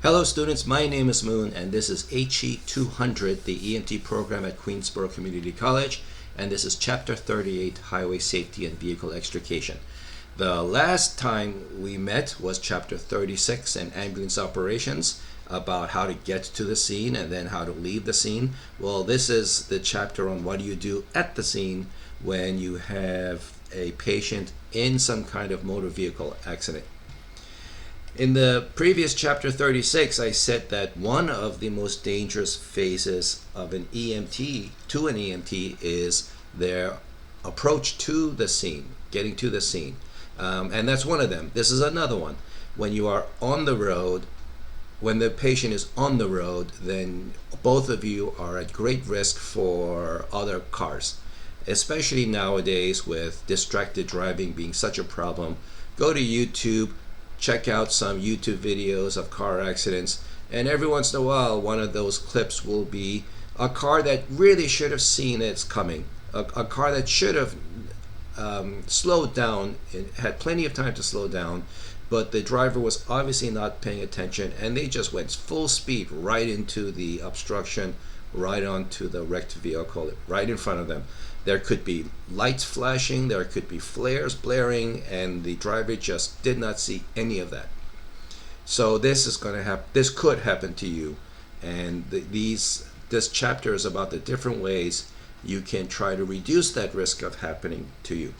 Hello students, my name is Moon and this is He200, the EMT program at Queensborough Community College, and this is Chapter 38, Highway Safety and Vehicle Extrication. The last time we met was Chapter 36, and Ambulance Operations, about how to get to the scene and then how to leave the scene. Well, this is the chapter on what do you do at the scene when you have a patient in some kind of motor vehicle accident. In the previous chapter 36, I said that one of the most dangerous phases of an EMT is their approach to the scene, getting to the scene. And that's one of them. This is another one. When you are on the road, when the patient is on the road, then both of you are at great risk for other cars, especially nowadays with distracted driving being such a problem. Go to YouTube. Check out some YouTube videos of car accidents, and every once in a while one of those clips will be a car that really should have seen it's coming, a car that should have slowed down, it had plenty of time to slow down, but the driver was obviously not paying attention and they just went full speed right into the obstruction, right onto the wrecked vehicle right in front of them. There could be lights flashing, there could be flares blaring, and the driver just did not see any of that. So this is going to happen. This could happen to you, and this chapter is about the different ways you can try to reduce that risk of happening to you.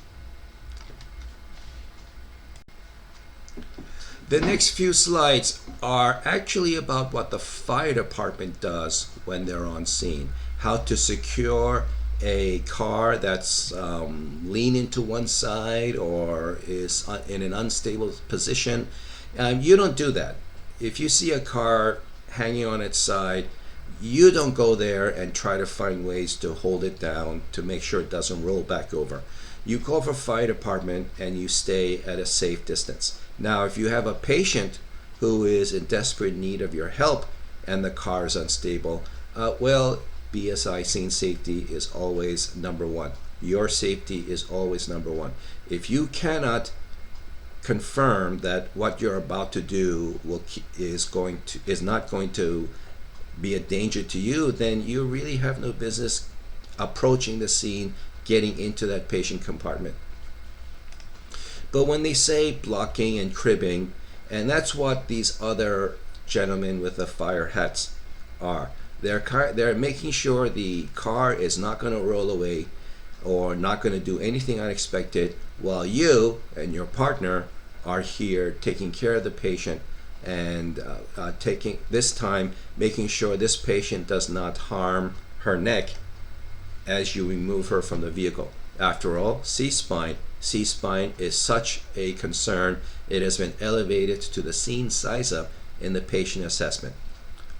The next few slides are actually about what the fire department does when they're on scene, how to secure a car that's leaning to one side or is in an unstable position. You don't do that. If you see a car hanging on its side, you don't go there and try to find ways to hold it down to make sure it doesn't roll back over. You call for fire department and you stay at a safe distance. Now, if you have a patient who is in desperate need of your help and the car is unstable, well, BSI scene safety is always number one. Your safety is always number one. If you cannot confirm that what you're about to do is not going to be a danger to you, then you really have no business approaching the scene, getting into that patient compartment. But when they say blocking and cribbing, and that's what these other gentlemen with the fire hats are. They're making sure the car is not going to roll away or not going to do anything unexpected while you and your partner are here taking care of the patient and taking this time making sure this patient does not harm her neck as you remove her from the vehicle. After all, C-spine is such a concern, it has been elevated to the scene size up in the patient assessment.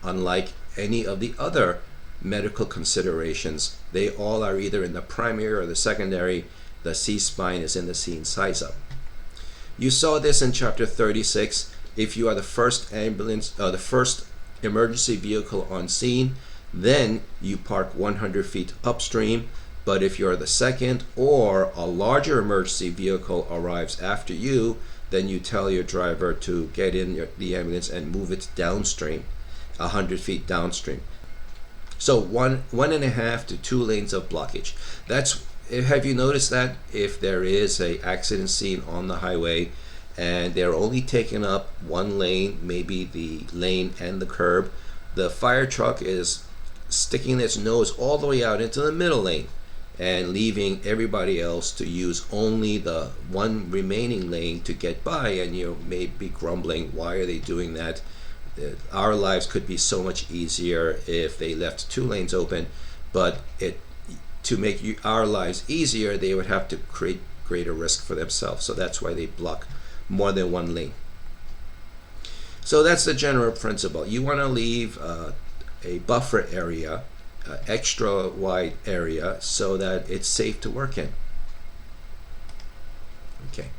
Unlike any of the other medical considerations, they all are either in the primary or the secondary. The C-spine is in the scene size up. You saw this in chapter 36. If you are the first emergency vehicle on scene, then you park 100 feet upstream. But if you're the second or a larger emergency vehicle arrives after you, then you tell your driver to get in the ambulance and move it downstream, 100 feet downstream. So 1.5 to 2 lanes of blockage. Have you noticed that if there is a accident scene on the highway and they're only taking up one lane, maybe the lane and the curb, the fire truck is sticking its nose all the way out into the middle lane and leaving everybody else to use only the one remaining lane to get by, and you may be grumbling, why are they doing that? Our lives could be so much easier if they left 2 lanes open, but to make our lives easier, they would have to create greater risk for themselves. So that's why they block more than one lane. So that's the general principle. You want to leave a buffer area, extra wide area, so that it's safe to work in. Okay.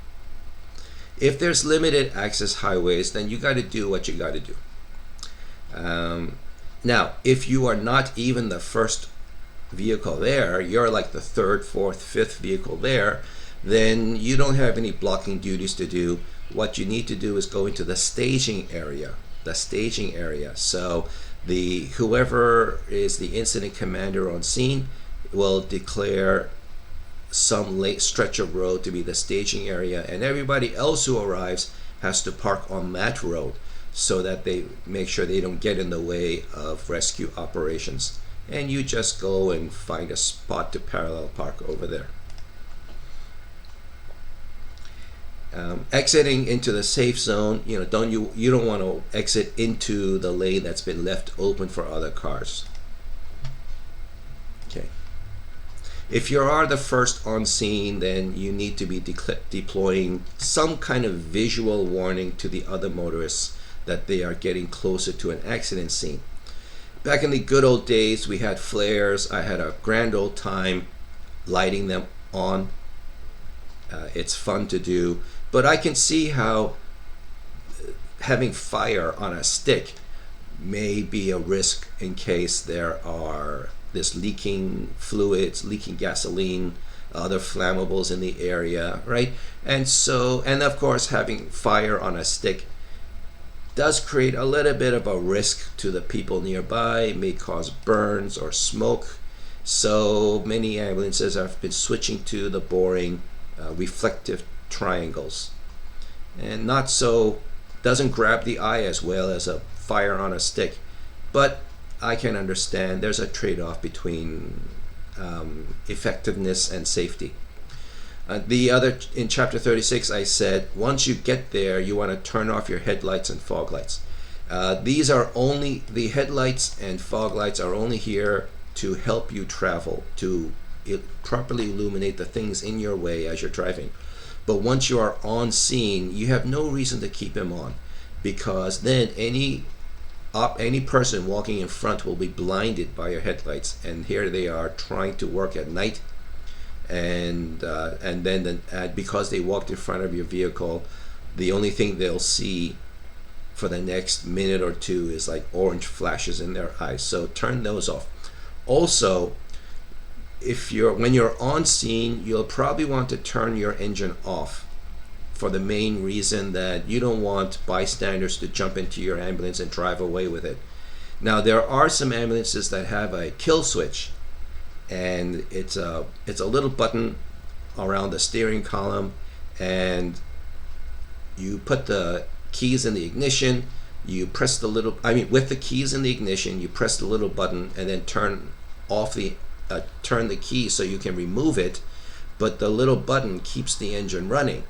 If there's limited access highways, then you got to do what you got to do. Now, if you are not even the first vehicle there, you're like the third, fourth, fifth vehicle there, then you don't have any blocking duties to do. What you need to do is go into the staging area the staging area. So whoever is the incident commander on scene will declare some late stretch of road to be the staging area, and everybody else who arrives has to park on that road so that they make sure they don't get in the way of rescue operations. And you just go and find a spot to parallel park over there. Exiting into the safe zone, you don't want to exit into the lane that's been left open for other cars. Okay. If you are the first on scene, then you need to be deploying some kind of visual warning to the other motorists that they are getting closer to an accident scene. Back in the good old days, we had flares. I had a grand old time lighting them on. It's fun to do, but I can see how having fire on a stick may be a risk in case there's leaking fluids, leaking gasoline, other flammables in the area, right? And of course, having fire on a stick does create a little bit of a risk to the people nearby. It may cause burns or smoke. So many ambulances have been switching to the boring reflective triangles, and doesn't grab the eye as well as a fire on a stick. But I can understand there's a trade-off between effectiveness and safety. In chapter 36, I said once you get there, you want to turn off your headlights and fog lights. The headlights and fog lights are only here to help you travel, to properly illuminate the things in your way as you're driving. But once you are on scene, you have no reason to keep them on, because then any person walking in front will be blinded by your headlights, and here they are trying to work at night, and then because they walked in front of your vehicle, the only thing they'll see for the next minute or two is like orange flashes in their eyes. So turn those off. Also, when you're on scene, you'll probably want to turn your engine off, for the main reason that you don't want bystanders to jump into your ambulance and drive away with it. Now, there are some ambulances that have a kill switch, and it's a little button around the steering column, and you put the keys in the ignition, you press with the keys in the ignition, you press the little button and then turn the key so you can remove it, but the little button keeps the engine running.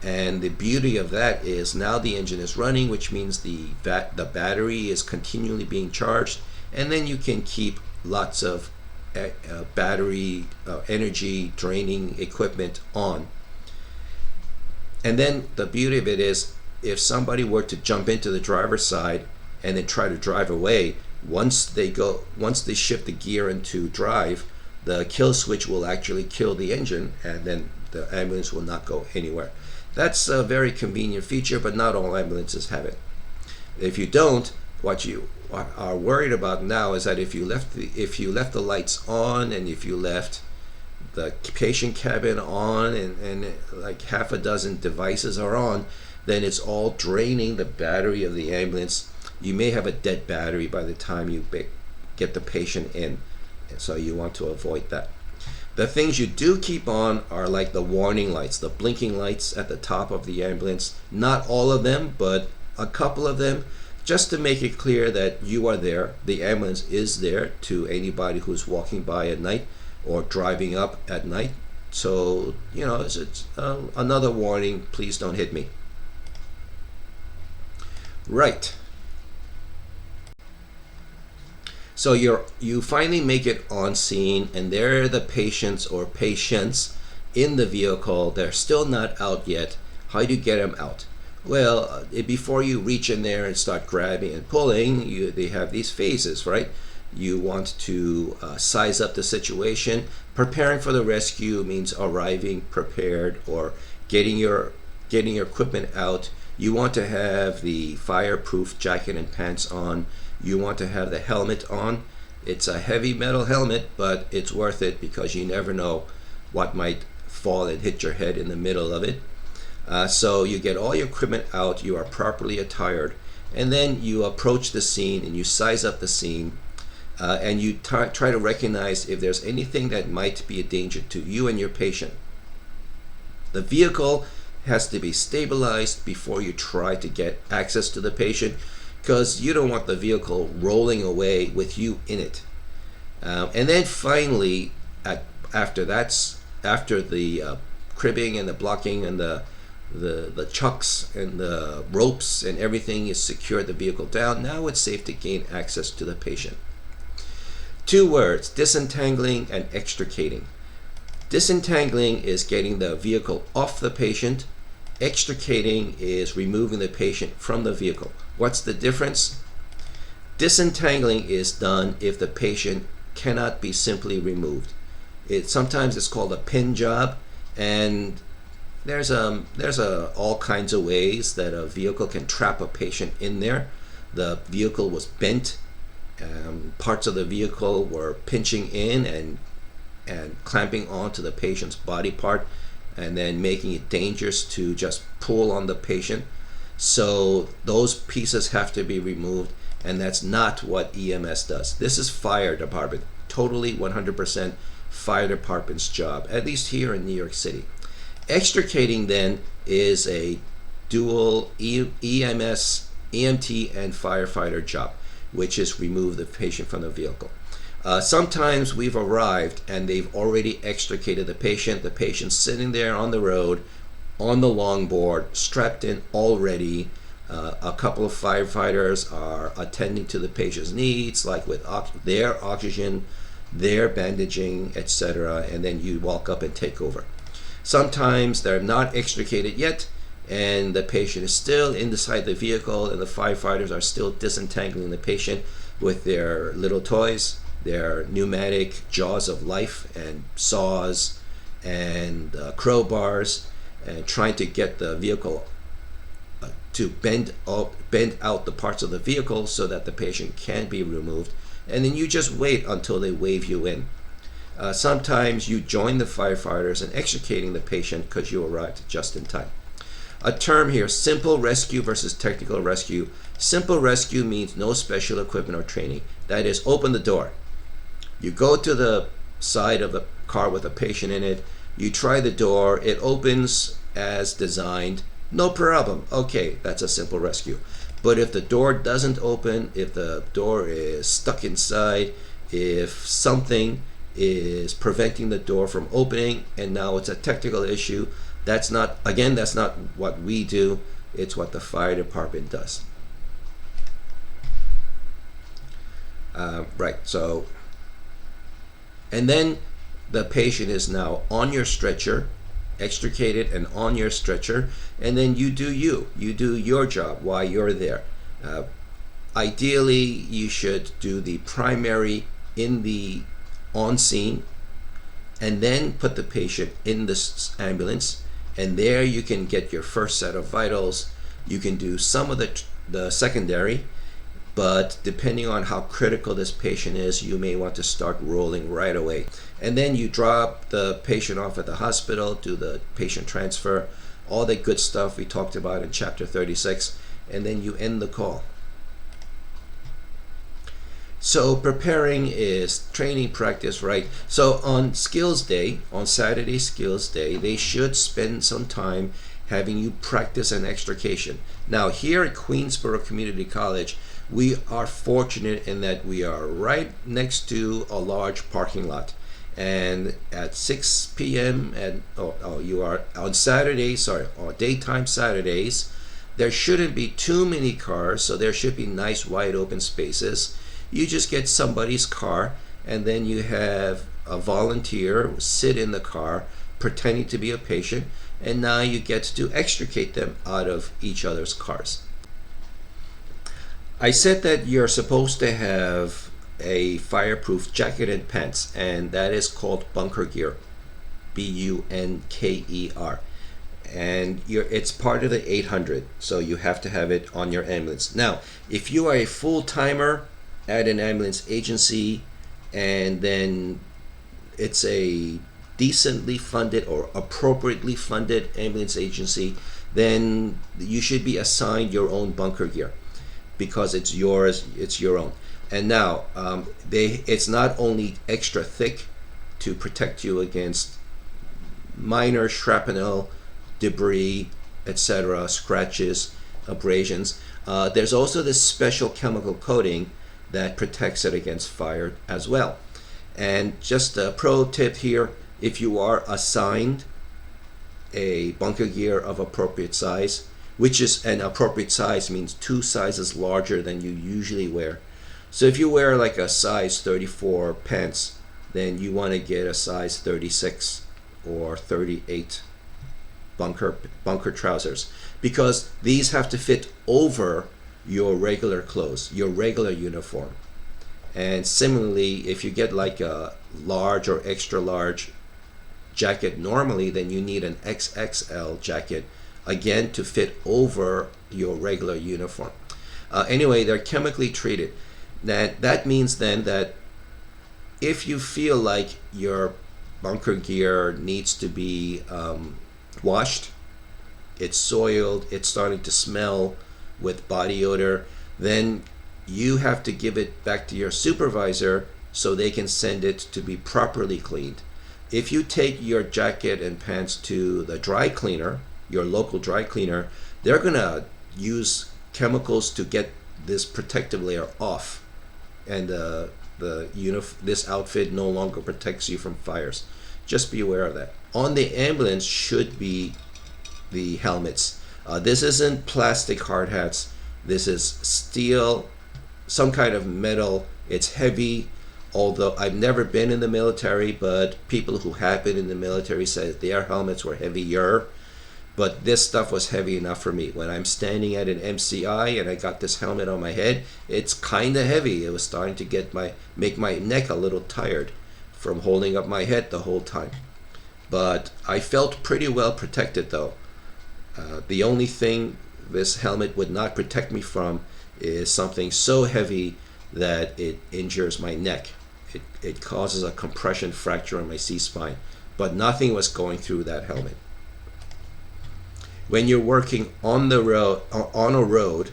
And the beauty of that is now the engine is running, which means the battery is continually being charged, and then you can keep lots of battery energy draining equipment on. And then the beauty of it is, if somebody were to jump into the driver's side and then try to drive away, once they shift the gear into drive, the kill switch will actually kill the engine, and then the ambulance will not go anywhere. That's a very convenient feature, but not all ambulances have it. If you don't, what you are worried about now is that if you left the lights on, and if you left the patient cabin on, and like half a dozen devices are on, then it's all draining the battery of the ambulance. You may have a dead battery by the time you get the patient in, and so you want to avoid that. The things you do keep on are like the warning lights, the blinking lights at the top of the ambulance. Not all of them, but a couple of them, just to make it clear that you are there. The ambulance is there to anybody who's walking by at night or driving up at night. So, it's another warning, please don't hit me. Right. So you finally make it on scene, and there are the patients in the vehicle. They're still not out yet. How do you get them out? Well, before you reach in there and start grabbing and pulling, they have these phases, right? You want to size up the situation. Preparing for the rescue means arriving prepared or getting your equipment out. You want to have the fireproof jacket and pants on. You want to have the helmet on. It's a heavy metal helmet, but it's worth it because you never know what might fall and hit your head in the middle of it. So you get all your equipment out, you are properly attired, and then you approach the scene and you size up the scene, and you try to recognize if there's anything that might be a danger to you and your patient. The vehicle has to be stabilized before you try to get access to the patient, because you don't want the vehicle rolling away with you in it. And then finally, after the cribbing and the blocking and the chucks and the ropes and everything is secured the vehicle down, now it's safe to gain access to the patient. 2 words: disentangling and extricating. Disentangling is getting the vehicle off the patient. Extricating is removing the patient from the vehicle. What's the difference? Disentangling is done if the patient cannot be simply removed. Sometimes it's called a pin job, and there's all kinds of ways that a vehicle can trap a patient in there. The vehicle was bent, parts of the vehicle were pinching in and clamping onto the patient's body part, and then making it dangerous to just pull on the patient. So those pieces have to be removed, and that's not what EMS does. This is fire department, totally 100% fire department's job, at least here in New York City. Extricating then is a dual EMS, EMT, and firefighter job, which is remove the patient from the vehicle. Sometimes we've arrived and they've already extricated the patient. The patient's sitting there on the road, on the longboard, strapped in already. A couple of firefighters are attending to the patient's needs, like with their oxygen, their bandaging, etc., and then you walk up and take over. Sometimes they're not extricated yet, and the patient is still inside the vehicle, and the firefighters are still disentangling the patient with their little toys, their pneumatic jaws of life and saws and crowbars, and trying to get the vehicle to bend out the parts of the vehicle so that the patient can be removed. And then you just wait until they wave you in. Sometimes you join the firefighters in extricating the patient because you arrived just in time. A term here: simple rescue versus technical rescue. Simple rescue means no special equipment or training. That is, open the door. You go to the side of the car with a patient in it. You try the door. It opens as designed. No problem. Okay, that's a simple rescue. But if the door doesn't open, if the door is stuck inside, if something is preventing the door from opening, and now it's a technical issue, that's not what we do. It's what the fire department does. Right, so, and then the patient is now on your stretcher, extricated and on your stretcher, and then you do your job while you're there. Ideally, you should do the primary in the on scene, and then put the patient in this ambulance, and there you can get your first set of vitals. You can do some of the secondary, but depending on how critical this patient is, you may want to start rolling right away. And then you drop the patient off at the hospital, do the patient transfer, all the good stuff we talked about in Chapter 36, and then you end the call. So preparing is training, practice, right? So on skills day, on Saturday skills day, they should spend some time having you practice an extrication. Now here at Queensborough Community College, we are fortunate in that we are right next to a large parking lot. And at 6 p.m. and you are on Saturdays, on daytime Saturdays, there shouldn't be too many cars, so there should be nice wide open spaces. You just get somebody's car, and then you have a volunteer sit in the car pretending to be a patient, and now you get to extricate them out of each other's cars. I said that you're supposed to have a fireproof jacket and pants, and that is called bunker gear, bunker, and it's part of the 800, so you have to have it on your ambulance. Now, if you are a full-timer at an ambulance agency, and then it's a decently funded or appropriately funded ambulance agency, then you should be assigned your own bunker gear because it's yours, it's your own. And now it's not only extra thick to protect you against minor shrapnel, debris, etc., scratches, abrasions. There's also this special chemical coating that protects it against fire as well. And just a pro tip here, if you are assigned a bunker gear of appropriate size, which is an appropriate size means 2 sizes larger than you usually wear. So if you wear like a size 34 pants, then you want to get a size 36 or 38 bunker trousers, because these have to fit over your regular clothes, your regular uniform. And similarly, if you get like a large or extra large jacket normally, then you need an XXL jacket, again, to fit over your regular uniform. Anyway, they're chemically treated. That means then that if you feel like your bunker gear needs to be washed, it's soiled, it's starting to smell with body odor, then you have to give it back to your supervisor so they can send it to be properly cleaned. If you take your jacket and pants to the dry cleaner, your local dry cleaner, they're gonna use chemicals to get this protective layer off, and this outfit no longer protects you from fires. Just be aware of that. On the ambulance should be the helmets. This isn't plastic hard hats. This is steel, some kind of metal. It's heavy. Although I've never been in the military, but people who have been in the military say their helmets were heavier. But this stuff was heavy enough for me. When I'm standing at an MCI and I got this helmet on my head, it's kind of heavy. It was starting to make my neck a little tired from holding up my head the whole time. But I felt pretty well protected though. The only thing this helmet would not protect me from is something so heavy that it injures my neck. It causes a compression fracture on my C-spine, but nothing was going through that helmet. When you're working on the road, on a road,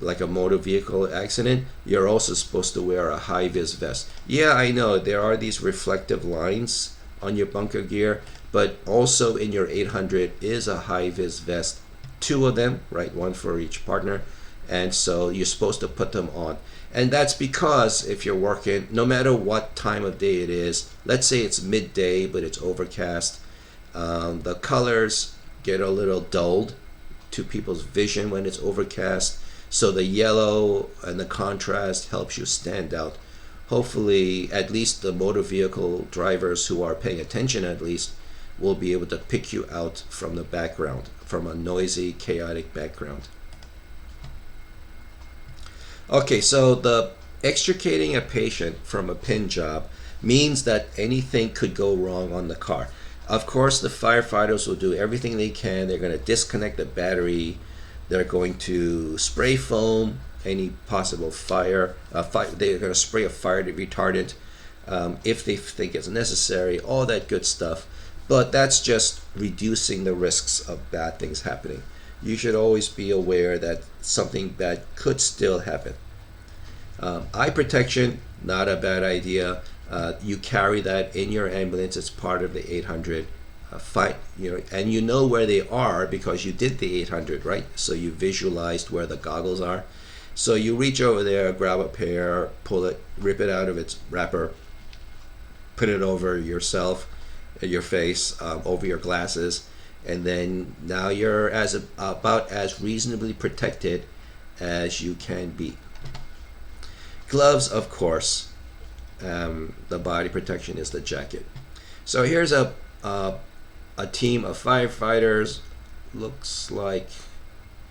like a motor vehicle accident, you're also supposed to wear a high-vis vest. Yeah, I know there are these reflective lines on your bunker gear, but also in your 800 is a high-vis vest. 2 of them, right? 1 for each partner. And so you're supposed to put them on. And that's because if you're working, no matter what time of day it is, let's say it's midday, but it's overcast, the colors get a little dulled to people's vision when it's overcast. So the yellow and the contrast helps you stand out. Hopefully, at least the motor vehicle drivers who are paying attention at least will be able to pick you out from the background, from a noisy, chaotic background. Okay, so the extricating a patient from a pin job means that anything could go wrong on the car. Of course, the firefighters will do everything they can. They're going to disconnect the battery. They're going to spray foam any possible fire. They're going to spray a fire retardant if they think it's necessary, all that good stuff. But that's just reducing the risks of bad things happening. You should always be aware that something bad could still happen. Eye protection, not a bad idea. You carry that in your ambulance. It's part of the 800. And you know where they are because you did the 800, right? So you visualized where the goggles are. So you reach over there, grab a pair, pull it, rip it out of its wrapper, put it over yourself, your face, over your glasses, and then now you're about as reasonably protected as you can be. Gloves, of course. The body protection is the jacket. So here's a team of firefighters. Looks like,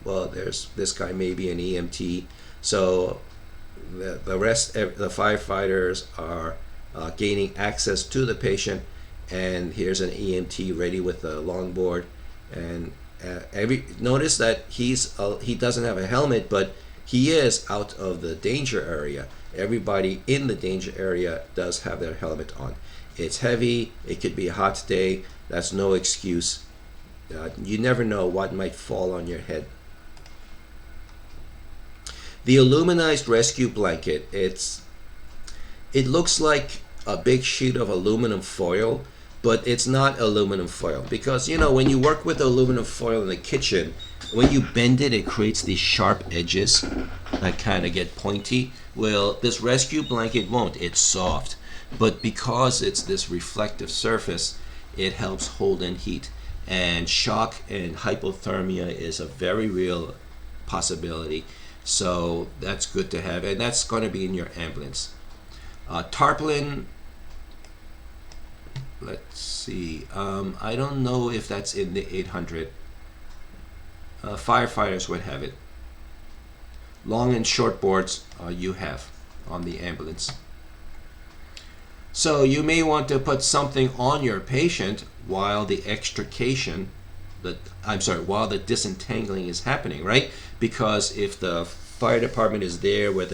well, there's this guy, maybe an EMT. So the rest, the firefighters are gaining access to the patient, and here's an EMT ready with a longboard. And notice that he doesn't have a helmet, but he is out of the danger area. Everybody in the danger area does have their helmet on. It's heavy. It could be a hot day. That's no excuse. You never know what might fall on your head. The aluminized rescue blanket, it looks like a big sheet of aluminum foil, but it's not aluminum foil, because when you work with aluminum foil in the kitchen, when you bend it, it creates these sharp edges that kind of get pointy. Well, this rescue blanket won't. It's soft, but because it's this reflective surface, it helps hold in heat. And shock and hypothermia is a very real possibility. So that's good to have, and that's going to be in your ambulance. Tarpaulin, let's see. I don't know if that's in the 800. Firefighters would have it. Long and short boards you have on the ambulance. So you may want to put something on your patient while the extrication, while the disentangling is happening, right? Because if the fire department is there with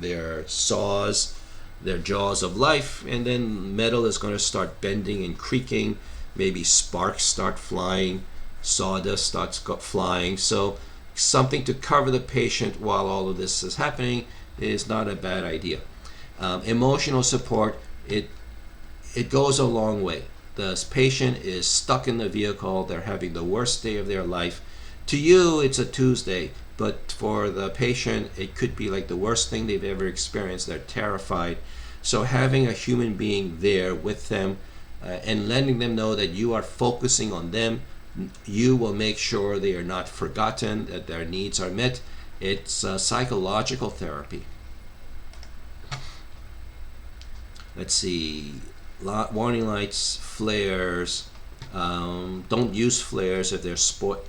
their saws, their jaws of life, and then metal is going to start bending and creaking, maybe sparks start flying, sawdust starts flying. So something to cover the patient while all of this is happening is not a bad idea. Emotional support, it goes a long way. The patient is stuck in the vehicle, they're having the worst day of their life. To you, it's a Tuesday, but for the patient, it could be like the worst thing they've ever experienced. They're terrified. So having a human being there with them and letting them know that you are focusing on them, you will make sure they are not forgotten, that their needs are met. It's psychological therapy. Let's see, warning lights, flares. Don't use flares if they're spilled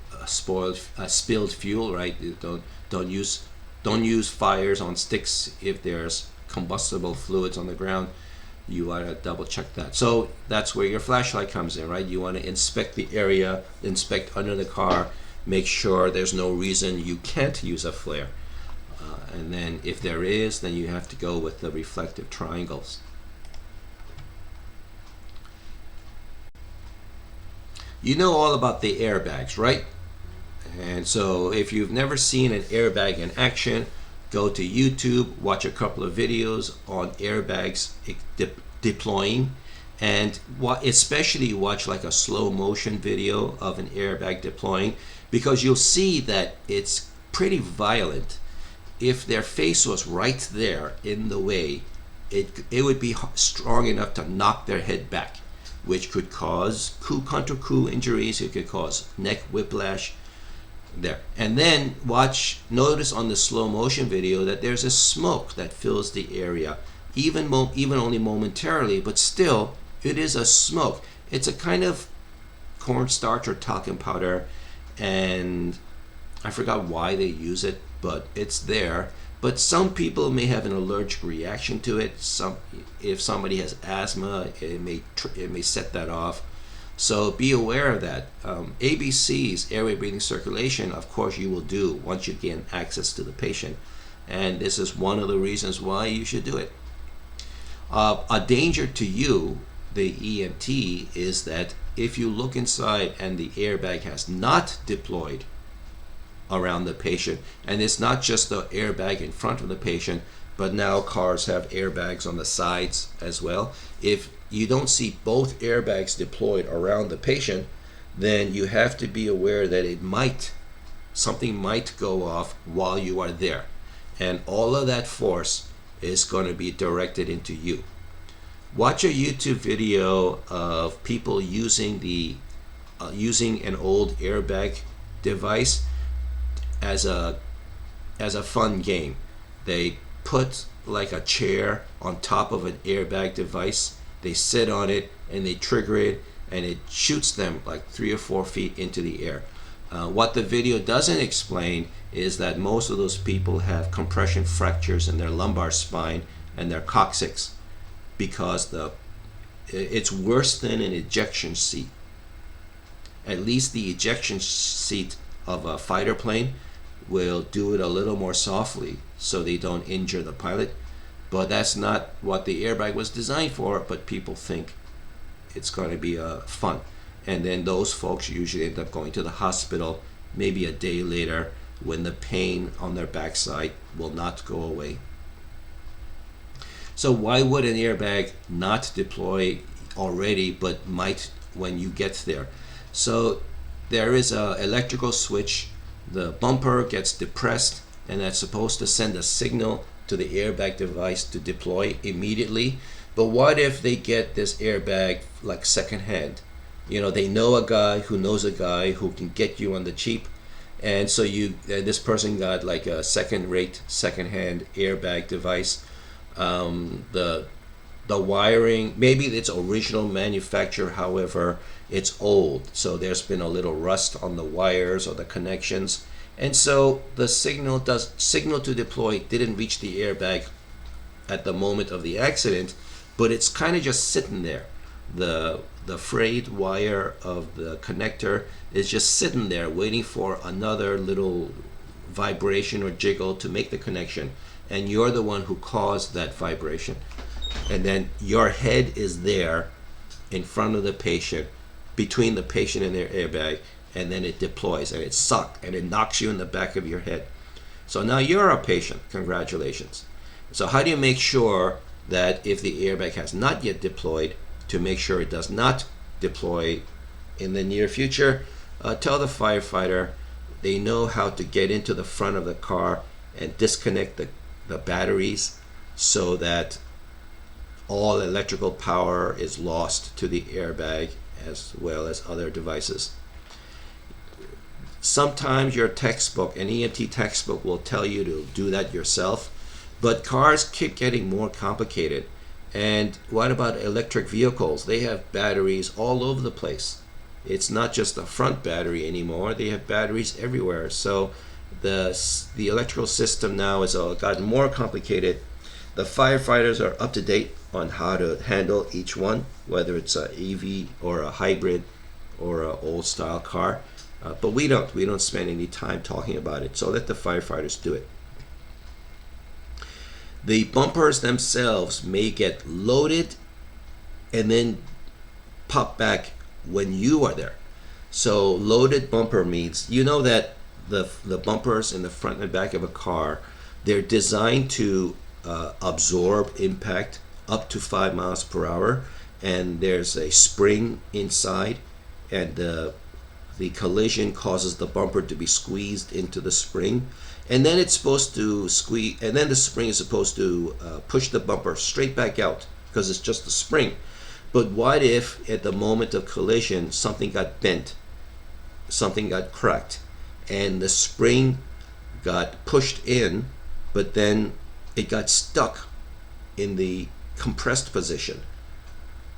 fuel, right? Don't use fires on sticks if there's combustible fluids on the ground. You want to double check that. So that's where your flashlight comes in, right? You want to inspect the area, inspect under the car, make sure there's no reason you can't use a flare. And then if there is, then you have to go with the reflective triangles. You know all about the airbags, right? And so if you've never seen an airbag in action, go to YouTube, watch a couple of videos on airbags deploying, and especially watch like a slow motion video of an airbag deploying, because you'll see that it's pretty violent. If their face was right there in the way, it would be strong enough to knock their head back, which could cause coup injuries. It could cause neck whiplash there. And then notice on the slow motion video that there's a smoke that fills the area, even only momentarily, but still it is a smoke. It's a kind of cornstarch or talcum powder, and I forgot why they use it, but it's there. But some people may have an allergic reaction to it. If somebody has asthma, it may set that off. So be aware of that. ABCs, airway, breathing, circulation, of course you will do once you gain access to the patient. And this is one of the reasons why you should do it. A danger to you, the EMT, is that if you look inside and the airbag has not deployed around the patient, and it's not just the airbag in front of the patient, but now cars have airbags on the sides as well. If you don't see both airbags deployed around the patient, then you have to be aware that something might go off while you are there, and all of that force is going to be directed into you. Watch a YouTube video of people using an old airbag device as a fun game. They put like a chair on top of an airbag device, they sit on it and they trigger it, and it shoots them like 3 or 4 feet into the air. What the video doesn't explain is that most of those people have compression fractures in their lumbar spine and their coccyx, because it's worse than an ejection seat. At least the ejection seat of a fighter plane will do it a little more softly so they don't injure the pilot, but that's not what the airbag was designed for. But people think it's going to be fun. and then those folks usually end up going to the hospital maybe a day later when the pain on their backside will not go away. So why would an airbag not deploy already but might when you get there? So there is an electrical switch. The bumper gets depressed, and that's supposed to send a signal to the airbag device to deploy immediately. But what if they get this airbag like secondhand? You know, they know a guy who knows a guy who can get you on the cheap, and so this person got like a second-rate, second-hand airbag device. The wiring, maybe it's original manufacture, however, it's old, so there's been a little rust on the wires or the connections, and so the signal to deploy didn't reach the airbag at the moment of the accident, but it's kind of just sitting there. The frayed wire of the connector is just sitting there waiting for another little vibration or jiggle to make the connection, and you're the one who caused that vibration, and then your head is there in front of the patient, between the patient and their airbag, and then it deploys and it sucks and it knocks you in the back of your head. So now you're a patient. Congratulations. So how do you make sure that if the airbag has not yet deployed, to make sure it does not deploy in the near future? Tell the firefighter. They know how to get into the front of the car and disconnect the batteries so that all electrical power is lost to the airbag as well as other devices. Sometimes your textbook, an EMT textbook, will tell you to do that yourself, but cars keep getting more complicated. And what about electric vehicles? They have batteries all over the place. It's not just a front battery anymore. They have batteries everywhere. So the electrical system now has gotten more complicated. The firefighters are up to date on how to handle each one, whether it's an EV or a hybrid or an old style car. But we don't spend any time talking about it. So let the firefighters do it. The bumpers themselves may get loaded and then pop back when you are there. So loaded bumper means, you know that the bumpers in the front and back of a car, they're designed to absorb impact up to 5 miles per hour, and there's a spring inside, and the collision causes the bumper to be squeezed into the spring, and then it's supposed to squeeze, and then the spring is supposed to push the bumper straight back out because it's just a spring. But what if at the moment of collision something got bent, something got cracked, and the spring got pushed in, but then it got stuck in the compressed position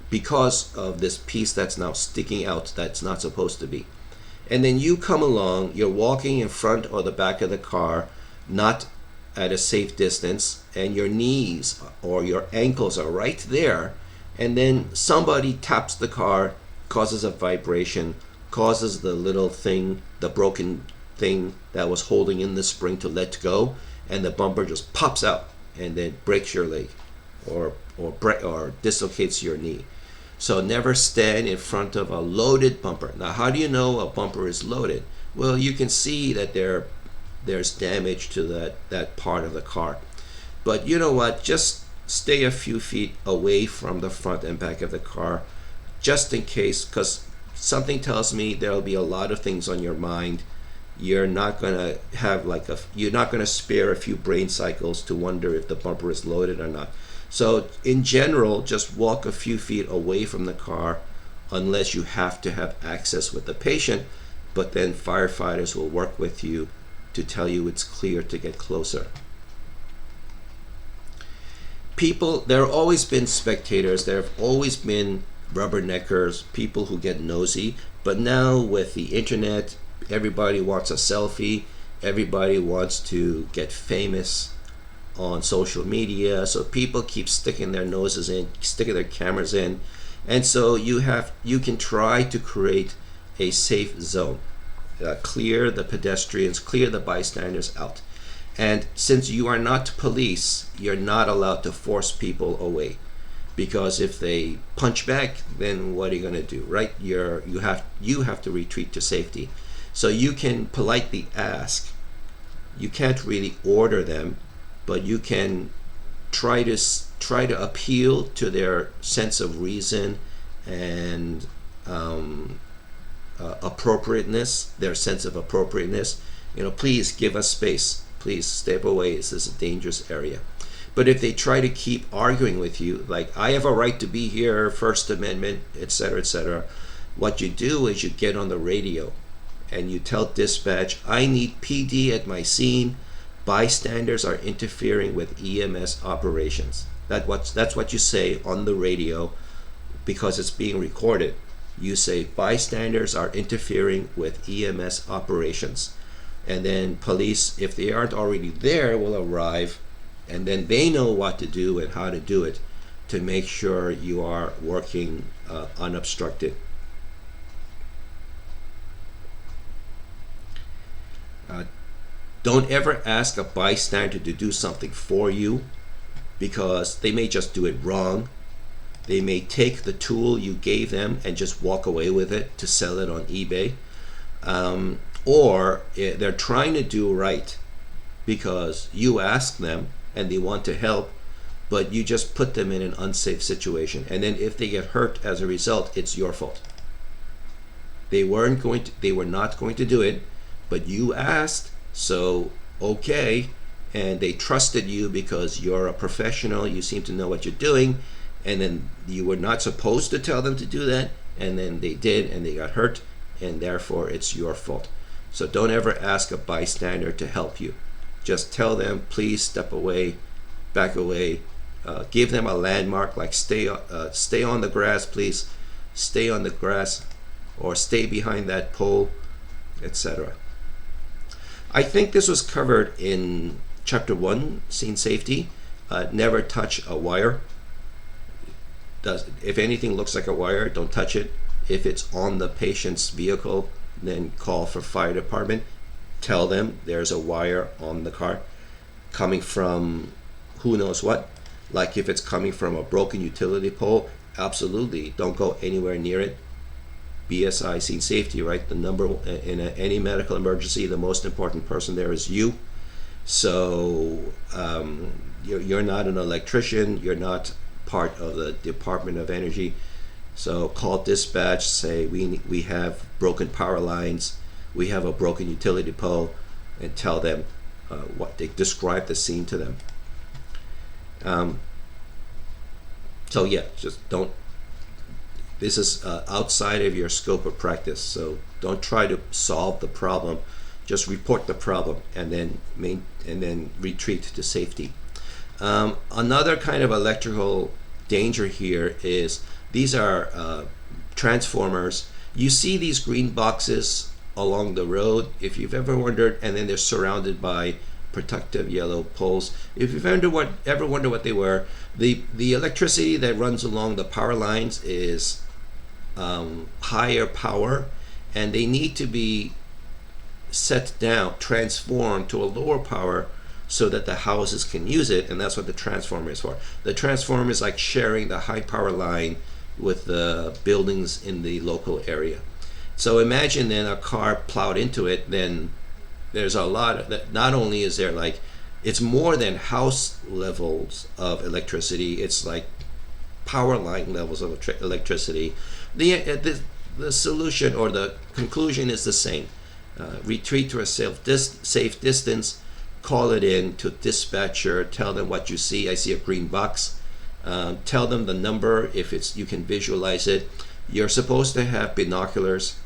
because of this piece that's now sticking out that's not supposed to be. And then you come along, you're walking in front or the back of the car, not at a safe distance, and your knees or your ankles are right there, and then somebody taps the car, causes a vibration, causes the little thing, the broken thing that was holding in the spring to let go, and the bumper just pops out and then breaks your leg or dislocates your knee. So never stand in front of a loaded bumper. Now, how do you know a bumper is loaded? Well, you can see that there's damage to that part of the car. But you know what? Just stay a few feet away from the front and back of the car, just in case, because something tells me there'll be a lot of things on your mind. You're not gonna spare a few brain cycles to wonder if the bumper is loaded or not. So in general, just walk a few feet away from the car unless you have to have access with the patient, but then firefighters will work with you to tell you it's clear to get closer. There have always been spectators, there have always been rubberneckers, people who get nosy, but now with the internet, everybody wants a selfie, everybody wants to get famous on social media, so people keep sticking their noses in, sticking their cameras in, and so you can try to create a safe zone, clear the pedestrians, clear the bystanders out. And since you are not police, you're not allowed to force people away. because if they punch back, then what are you going to do, right? You have to retreat to safety. So you can politely ask. You can't really order them, but you can try to appeal to their sense of reason and appropriateness, their sense of appropriateness. Please give us space. Please step away. This is a dangerous area. But if they try to keep arguing with you, like, I have a right to be here, First Amendment, etc., what you do is you get on the radio and you tell dispatch, I need PD at my scene. Bystanders are interfering with EMS operations. That's what you say on the radio, because it's being recorded. You say, bystanders are interfering with EMS operations. And then police, if they aren't already there, will arrive, and then they know what to do and how to do it to make sure you are working unobstructed. Don't ever ask a bystander to do something for you, because they may just do it wrong. They may take the tool you gave them and just walk away with it to sell it on eBay. Or they're trying to do right because you asked them and they want to help, but you just put them in an unsafe situation. And then if they get hurt as a result, it's your fault. They were not going to do it, but you asked, so okay, and they trusted you because you're a professional, you seem to know what you're doing, and then you were not supposed to tell them to do that, and then they did, and they got hurt, and therefore it's your fault. So don't ever ask a bystander to help you. Just tell them, please step away, back away. Give them a landmark, like stay on the grass, please. Stay on the grass, or stay behind that pole, etc. I think this was covered in Chapter 1, Scene Safety. Never touch a wire. If anything looks like a wire, don't touch it. If it's on the patient's vehicle, then call for fire department. Tell them there's a wire on the car coming from who knows what. Like if it's coming from a broken utility pole, absolutely don't go anywhere near it. BSI, scene safety, right? The number in any medical emergency, the most important person there is you. So you're not an electrician, you're not part of the Department of Energy. So call dispatch, say we have broken power lines, we have a broken utility pole, and tell them what they describe the scene to them. So yeah, just don't. This is outside of your scope of practice, so don't try to solve the problem. Just report the problem and then retreat to safety. Another kind of electrical danger here is these are transformers. You see these green boxes along the road, if you've ever wondered, and then they're surrounded by protective yellow poles. If you've ever wondered what they were, the electricity that runs along the power lines is higher power, and they need to be set down, transformed to a lower power so that the houses can use it, and that's what the transformer is for. The transformer is like sharing the high power line with the buildings in the local area. So imagine then a car plowed into it, then there's a lot of that. Not only is there like, it's more than house levels of electricity, it's like power line levels of electricity. The solution or the conclusion is the same. Retreat to a safe distance, call it in to dispatcher, tell them what you see. I see a green box. Tell them the number if you can visualize it. You're supposed to have binoculars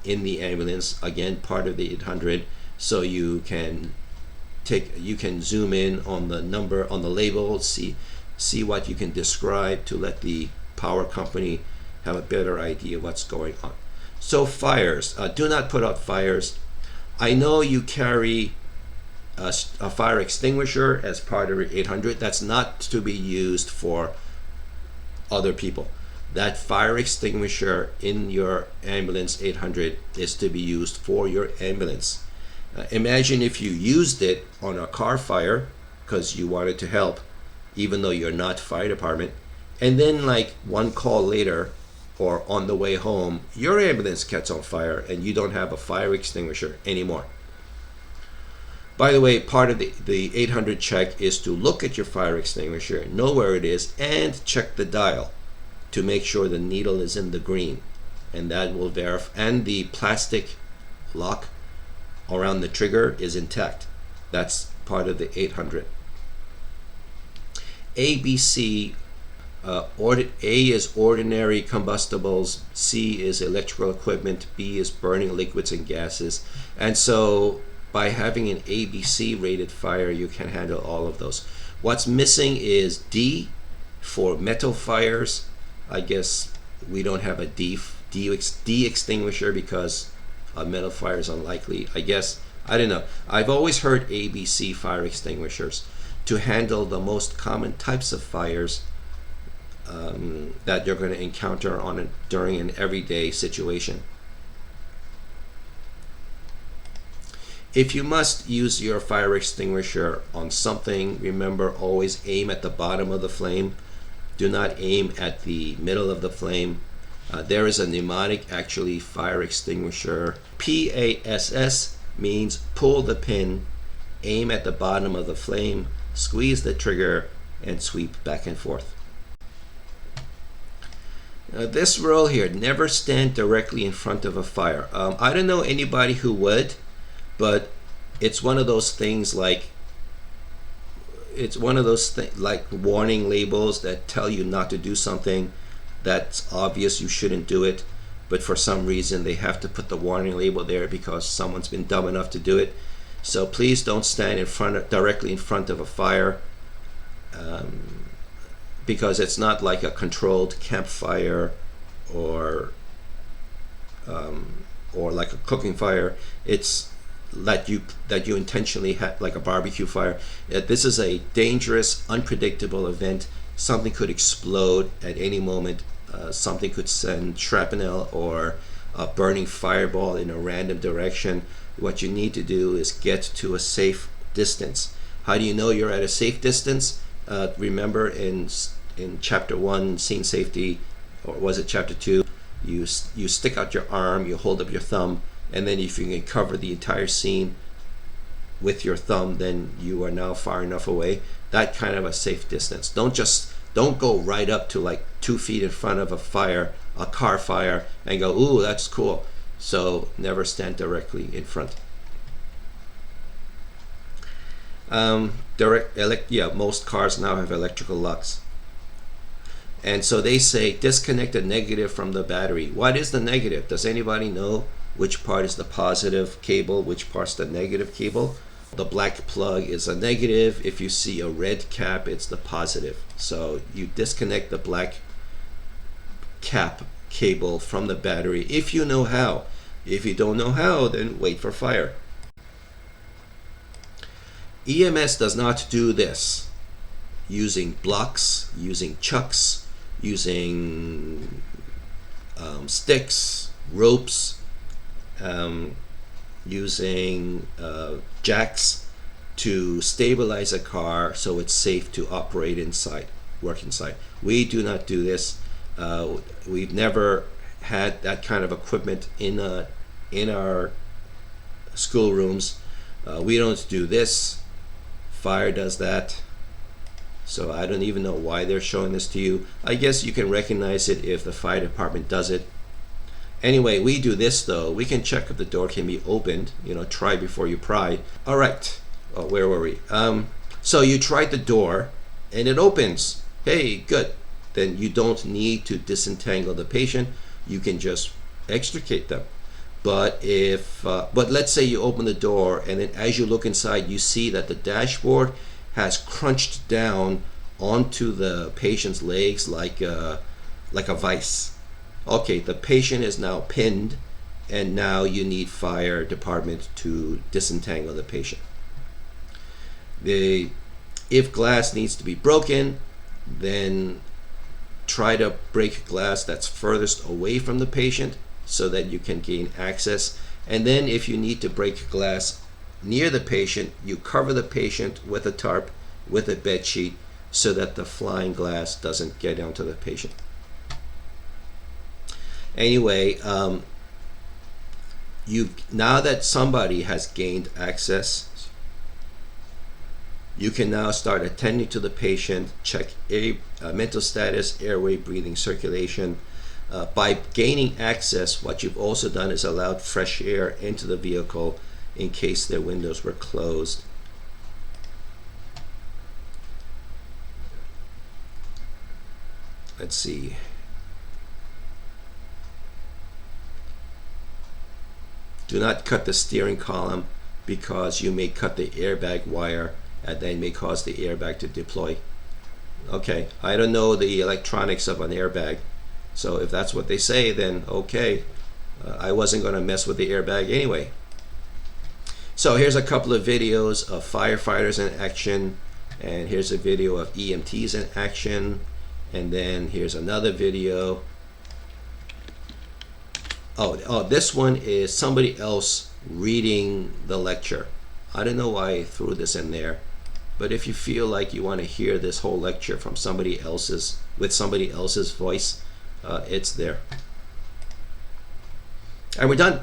in the ambulance, again part of the 800, so you can zoom in on the number on the label, see what you can describe to let the power company have a better idea what's going on. So fires, do not put out fires. I know you carry a fire extinguisher as part of your 800. That's not to be used for other people. That fire extinguisher in your ambulance 800 is to be used for your ambulance. Imagine if you used it on a car fire because you wanted to help, even though you're not fire department, And then like one call later or on the way home, your ambulance catches on fire and you don't have a fire extinguisher anymore. By the way, part of the 800 check is to look at your fire extinguisher, know where it is, and check the dial to make sure the needle is in the green. And that will verify, and the plastic lock around the trigger is intact. That's part of the 800. ABC, A is ordinary combustibles, C is electrical equipment, B is burning liquids and gases. And so by having an ABC rated fire, you can handle all of those. What's missing is D for metal fires. I guess we don't have a D extinguisher because a metal fire is unlikely. I guess, I don't know. I've always heard ABC fire extinguishers to handle the most common types of fires that you're going to encounter during an everyday situation. If you must use your fire extinguisher on something, remember, always aim at the bottom of the flame. Do not aim at the middle of the flame. There is a mnemonic, actually, fire extinguisher. PASS means pull the pin, aim at the bottom of the flame, squeeze the trigger, and sweep back and forth. This rule here, never stand directly in front of a fire. I don't know anybody who would, but it's one of those things like warning labels that tell you not to do something that's obvious you shouldn't do it, but for some reason they have to put the warning label there because someone's been dumb enough to do it. So please don't stand directly in front of a fire, because it's not like a controlled campfire or like a cooking fire. It's that you intentionally had, like a barbecue fire. This is a dangerous, unpredictable event. Something could explode at any moment. Something could send shrapnel or a burning fireball in a random direction. What you need to do is get to a safe distance. How do you know you're at a safe distance? Remember in chapter 1, scene safety, or was it chapter 2? You stick out your arm, you hold up your thumb, and then if you can cover the entire scene with your thumb, then you are now far enough away. That kind of a safe distance. Don't go right up to like 2 feet in front of a car fire, and go, ooh, that's cool. So never stand directly in front. Most cars now have electrical locks. And so they say disconnect the negative from the battery. What is the negative? Does anybody know which part is the positive cable, which part's the negative cable? The black plug is a negative. If you see a red cap, it's the positive. So you disconnect the black cap cable from the battery if you know how. If you don't know how, then wait for fire. EMS does not do this using blocks, using chucks, using sticks, ropes, using jacks to stabilize a car so it's safe to operate inside, work inside. We do not do this. We've never had that kind of equipment in our schoolrooms. We don't do this. Fire does that. So I don't even know why they're showing this to you. I guess you can recognize it if the fire department does it. Anyway, we do this though. We can check if the door can be opened. Try before you pry. All right. Oh, where were we? So you tried the door and it opens. Hey, good. Then you don't need to disentangle the patient. You can just extricate them. But but let's say you open the door and then as you look inside, you see that the dashboard has crunched down onto the patient's legs like a vice. Okay, the patient is now pinned, and now you need fire department to disentangle the patient. If glass needs to be broken, then try to break glass that's furthest away from the patient so that you can gain access. And then if you need to break glass near the patient, you cover the patient with a tarp, with a bed sheet, so that the flying glass doesn't get onto the patient. Anyway, now that somebody has gained access, you can now start attending to the patient, check mental status, airway, breathing, circulation. By gaining access, what you've also done is allowed fresh air into the vehicle in case their windows were closed. Let's see. Do not cut the steering column because you may cut the airbag wire and then may cause the airbag to deploy. Okay, I don't know the electronics of an airbag, so if that's what they say, then okay. I wasn't going to mess with the airbag anyway. So here's a couple of videos of firefighters in action, and here's a video of EMTs in action, and then here's another video. Oh, this one is somebody else reading the lecture. I don't know why I threw this in there, but if you feel like you want to hear this whole lecture from somebody else's, with somebody else's voice, it's there. And we're done.